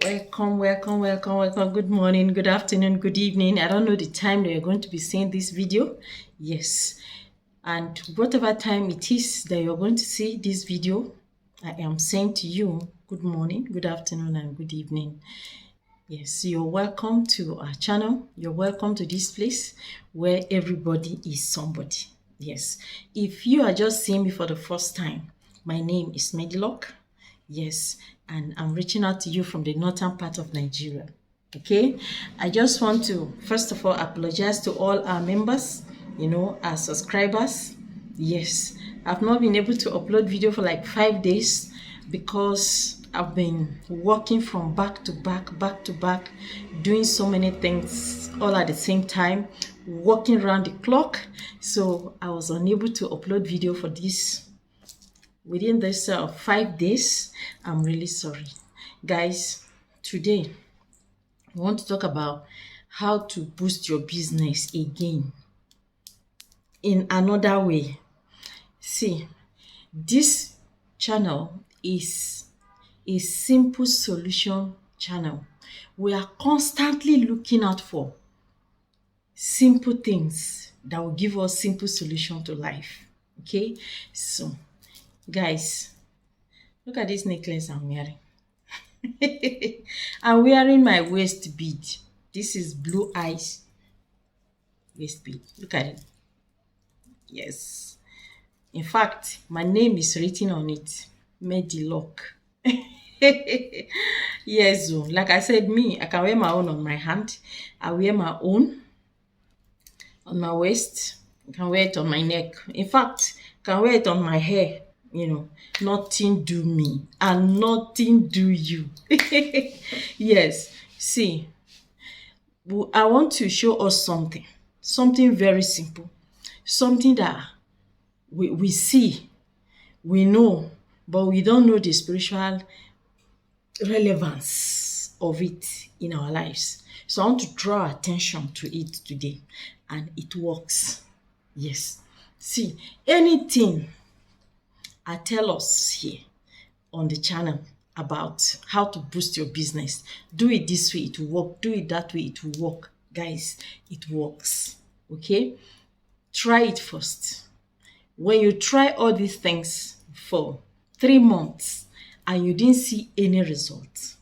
Welcome. Good morning, good afternoon, good evening. I don't know the time that you're going to be seeing this video. Yes. And whatever time it is that you're going to see this video, I am saying to you, good morning, good afternoon, and good evening. Yes, you're welcome to our channel. You're welcome to this place where everybody is somebody. Yes. If you are just seeing me for the first time, my name is Medilock. Yes, and I'm reaching out to you from the northern part of Nigeria. Okay, I just want to first of all apologize to all our members, our subscribers. Yes, I've not been able to upload video for like 5 days because I've been working from back to back, doing so many things all at the same time, working around the clock. So I was unable to upload video for this within this 5 days. I'm really sorry. Guys, today I want to talk about how to boost your business again in another way. See, this channel is a simple solution channel. We are constantly looking out for simple things that will give us simple solution to life. Okay, so guys, look at this necklace I'm wearing. I'm wearing my waist bead. This is Blue Eyes waist bead. Look at it. Yes. In fact, my name is written on it. Medilock. Yes, like I said, I can wear my own on my hand. I wear my own on my waist. I can wear it on my neck. In fact, I can wear it on my hair. Nothing do me and nothing do you. Yes, see, I want to show us something very simple, something that we see, we know, but we don't know the spiritual relevance of it in our lives. So I want to draw attention to it today, and it works. Yes, see, anything I tell us here on the channel about how to boost your business, do it this way, it will work. Do it that way, it will work. Guys, it works. Okay, try it first. When you try all these things for 3 months and you didn't see any result,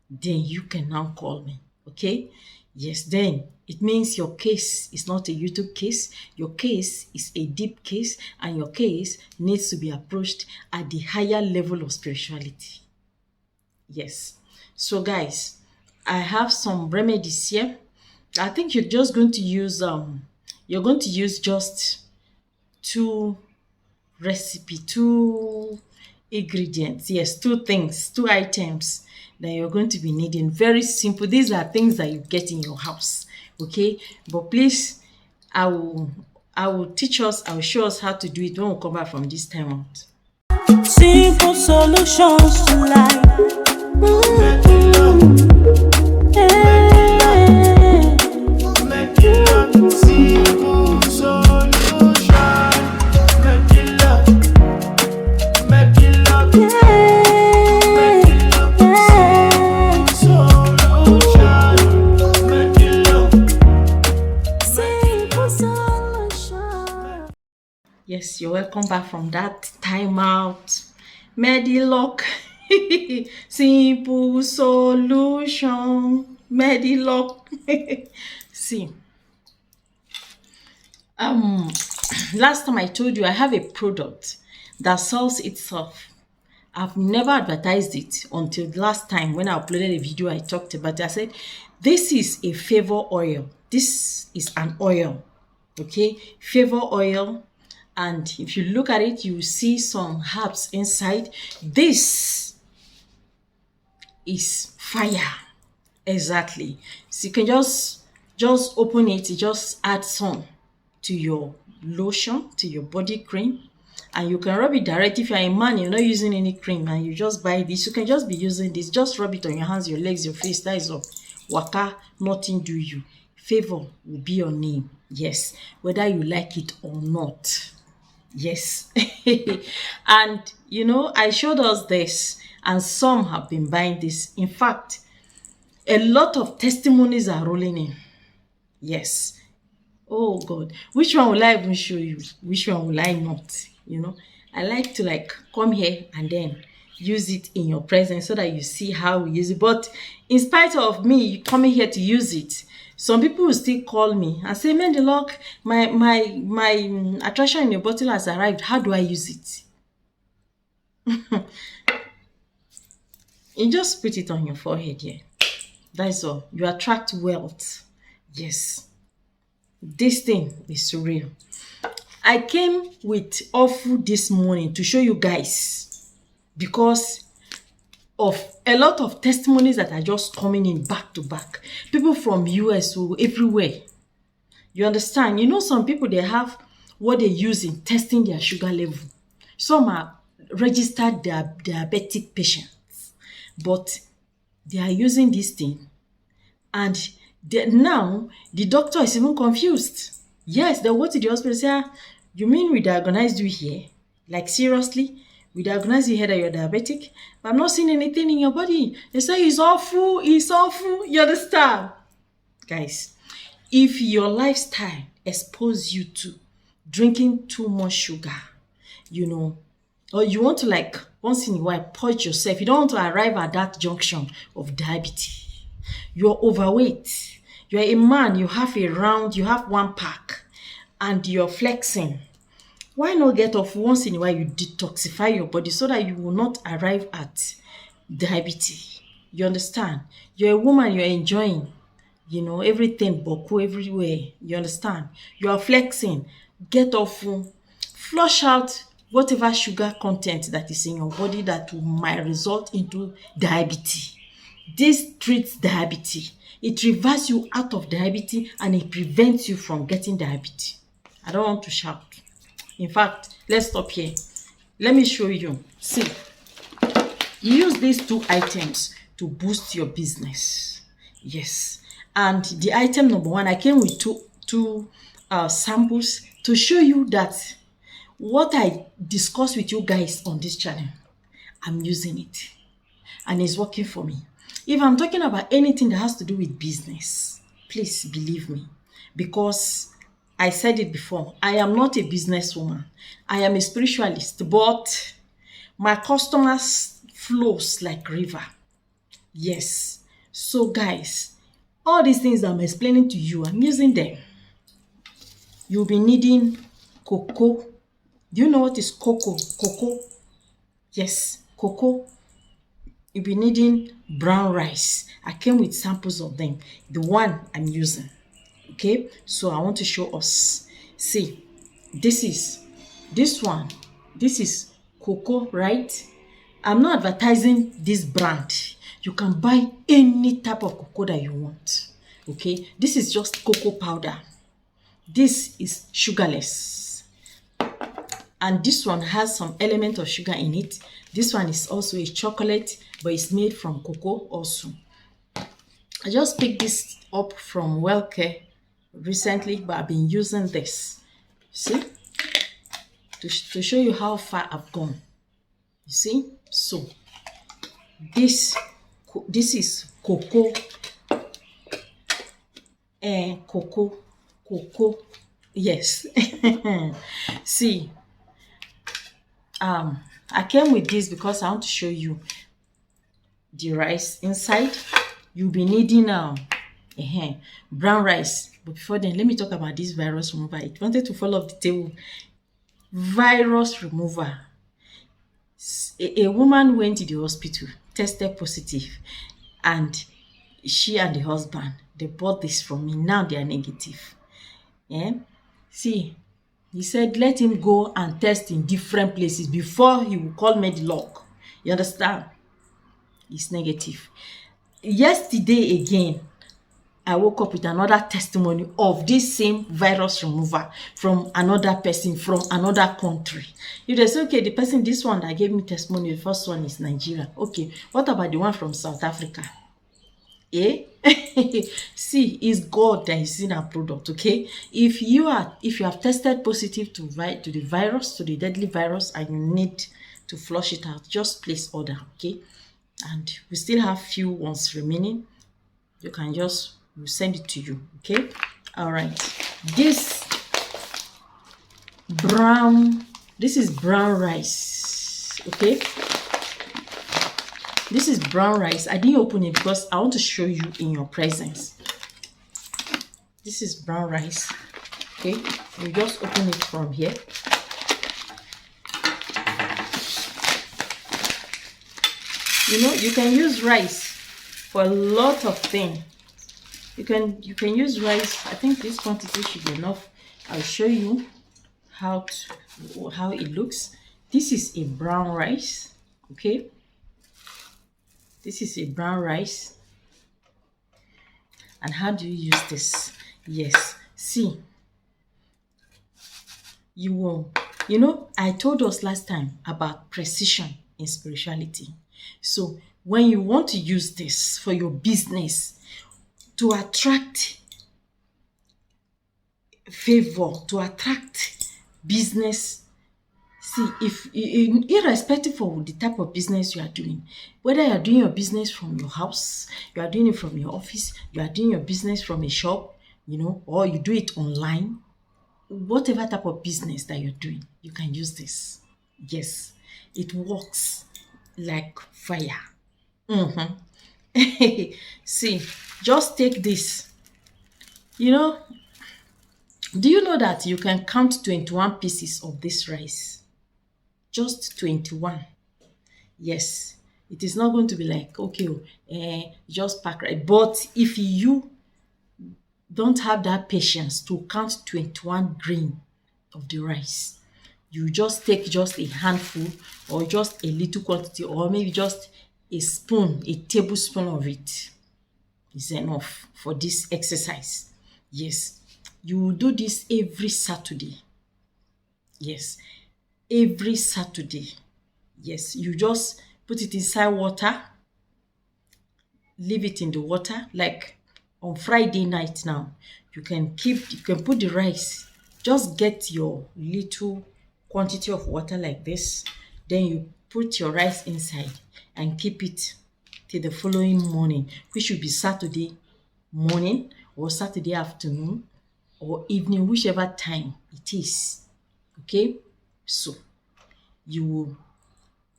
then you can now call me. Okay, yes, then it means your case is not a YouTube case. Your case is a deep case, and your case needs to be approached at the higher level of spirituality. Yes. So guys, I have some remedies here. I think you're just going to use just 2 ingredients. Yes, 2 things, 2 items that you're going to be needing. Very simple. These are things that you get in your house. Okay, but please, I will teach us, I will show us how to do it when we come back from this time out. Simple solutions to life. Yes, you're welcome back from that timeout. Medilock. Simple solution. Medilock. See, last time I told you I have a product that sells itself. I've never advertised it until last time when I uploaded a video. I talked about it. I said, this is a favor oil. This is an oil. Okay, favor oil. And if you look at it, you will see some herbs inside. This is fire. Exactly. So you can just open it, you just add some to your lotion, to your body cream, and you can rub it directly. If you're a man, you're not using any cream and you just buy this, you can just be using this. Just rub it on your hands, your legs, your face. That is all. Waka, nothing do you. Favor will be your name. Yes, whether you like it or not. Yes. And I showed us this, and some have been buying this. In fact, a lot of testimonies are rolling in. Yes. Oh God, which one will I even show you? Which one will I not? You know, I like to like come here and then use it in your presence so that you see how we use it. But in spite of me coming here to use it, some people will still call me and say, Mendelok, my attraction in your bottle has arrived. How do I use it? You just put it on your forehead here. That's all. You attract wealth. Yes. This thing is real. I came with awful this morning to show you guys because of a lot of testimonies that are just coming in back to back. People from US or everywhere. You understand? You know, some people, they have what they use in testing their sugar level. Some are registered diabetic patients, but they are using this thing, and now the doctor is even confused. Yes, they go to the hospital and say, you mean we diagnosed you here? Like, seriously? We diagnosed you here that you're diabetic? But I'm not seeing anything in your body. They say it's awful, it's awful. You understand? Guys, if your lifestyle exposes you to drinking too much sugar, you know, or you want to like once in a while purge yourself, you don't want to arrive at that junction of diabetes. You're overweight. You're a man, you have a round, you have one pack, and you're flexing. Why not get off once in a while? You detoxify your body so that you will not arrive at diabetes. You understand? You're a woman, you're enjoying, you know, everything, boku everywhere. You understand? You are flexing. Get off, flush out whatever sugar content that is in your body that might result into diabetes. This treats diabetes. It reverses you out of diabetes and it prevents you from getting diabetes. I don't want to shout. In fact, let's stop here. Let me show you. See, you use these two items to boost your business. Yes. And the item number one, I came with two samples to show you that what I discuss with you guys on this channel, I'm using it and it's working for me. If I'm talking about anything that has to do with business, please believe me, because I said it before, I am not a businesswoman. I am a spiritualist, but my customers flows like river. Yes. So guys, all these things that I'm explaining to you, I'm using them. You'll be needing cocoa. Do you know what is cocoa? Cocoa. Yes, cocoa. You'll be needing brown rice. I came with samples of them. The one I'm using. Okay, so I want to show us. See, this one. This is cocoa, right? I'm not advertising this brand. You can buy any type of cocoa that you want. Okay, this is just cocoa powder. This is sugarless. And this one has some element of sugar in it. This one is also a chocolate, but it's made from cocoa also. I just picked this up from Wellcare recently, but I've been using this. See? To show you how far I've gone. You see? So, this is cocoa. Cocoa. Yes. See, I came with this because I want to show you the rice inside. You'll be needing brown rice. But before then, let me talk about this virus remover. I wanted to follow up the table. Virus remover. A woman went to the hospital, tested positive, and she and the husband, they bought this from me. Now they are negative. Yeah? See, he said, let him go and test in different places before he will call Medilog. You understand? It's negative. Yesterday again, I woke up with another testimony of this same virus remover from another person from another country. If they say, okay, the person, this one that gave me testimony, the first one is Nigeria. Okay, what about the one from South Africa? Eh? See, it's God that is in our product, okay? If you have tested positive to the virus, to the deadly virus, and you need to flush it out, just place order, okay? And we still have few ones remaining. you can just, we'll send it to you. Okay. All right. This is brown rice. Okay. This is brown rice. I didn't open it because I want to show you in your presence. This is brown rice. Okay, you just open it from here. You know, you can use rice for a lot of things. You can use rice. I think this quantity should be enough. I'll show you how it looks. This is a brown rice. Okay, this is a brown rice. And how do you use this? Yes, see, you will, you know, I told us last time about precision in spirituality. So when you want to use this for your business to attract favor, to attract business, see, if irrespective of the type of business you are doing, whether you are doing your business from your house, you are doing it from your office, you are doing your business from a shop, you know, or you do it online, whatever type of business that you're doing, you can use this. Yes, it works like fire. See, just take this. You know, do you know that you can count 21 pieces of this rice? Just 21. Yes, it is not going to be like, okay, just pack rice. But if you don't have that patience to count 21 grain of the rice, you just take just a handful or just a little quantity, or maybe just a spoon, a tablespoon of it is enough for this exercise. Yes, you will do this every Saturday. Yes, every Saturday. Yes, you just put it inside water, leave it in the water. Like on Friday night now, you can put the rice, just get your little quantity of water like this, then you put your rice inside and keep it till the following morning, which should be Saturday morning or Saturday afternoon or evening, whichever time it is. Okay, so you will,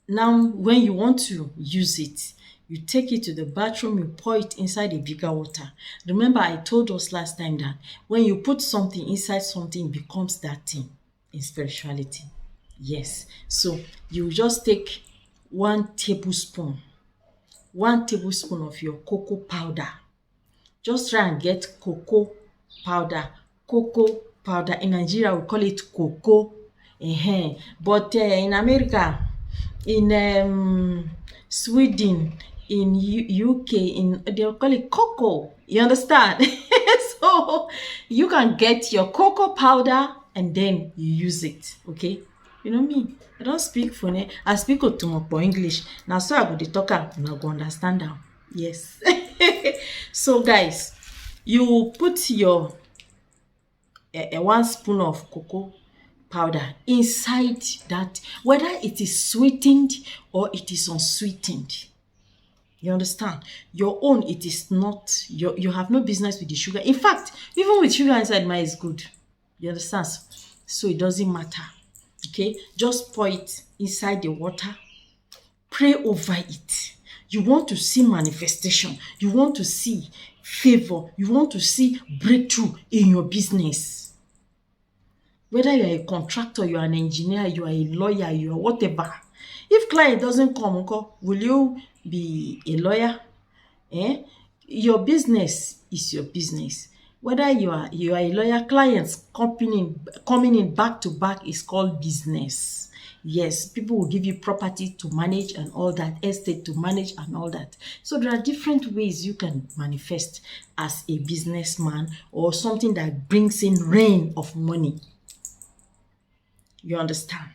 now when you want to use it, you take it to the bathroom, you pour it inside a bigger water. Remember, I told us last time that when you put something inside something, it becomes that thing in spirituality. Yes, so you just take 1 tablespoon of your cocoa powder. Just try and get cocoa powder. Cocoa powder, in Nigeria we call it cocoa, but in America, in Sweden, in UK, they'll call it cocoa. You understand? So you can get your cocoa powder and then you use it. Okay, you know me, I don't speak funny, I speak Otumokpo English. Now so I go dey talk am, una go understand am. Yes. So guys, you put your 1 spoon of cocoa powder inside that, whether it is sweetened or it is unsweetened. You understand? Your own, it is not, you have no business with the sugar. In fact, even with sugar inside, mine is good. You understand? So it doesn't matter. Okay, just pour it inside the water, pray over it. You want to see manifestation, you want to see favor, you want to see breakthrough in your business. Whether you are a contractor, you are an engineer, you are a lawyer, you are whatever. If client doesn't come, will you be a lawyer? Your business is your business. Whether you are a lawyer, clients coming in back to back is called business. Yes, people will give you property to manage and all that, estate to manage and all that. So there are different ways you can manifest as a businessman or something that brings in rain of money. You understand?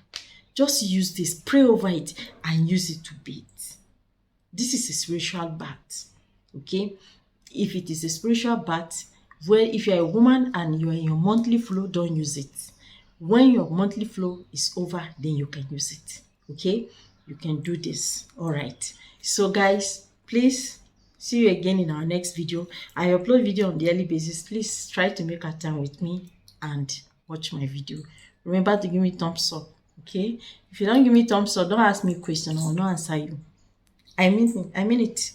Just use this, pray over it, and use it to bathe. This is a spiritual bath. Okay? If it is a spiritual bath, where if you're a woman and you're in your monthly flow, don't use it. When your monthly flow is over, then you can use it. Okay? You can do this. All right. So guys, please See you again in our next video. I upload video on daily basis. Please try to make a time with me and watch my video. Remember to give me thumbs up, okay? If you don't give me thumbs up, don't ask me question. I will not answer you. I mean it.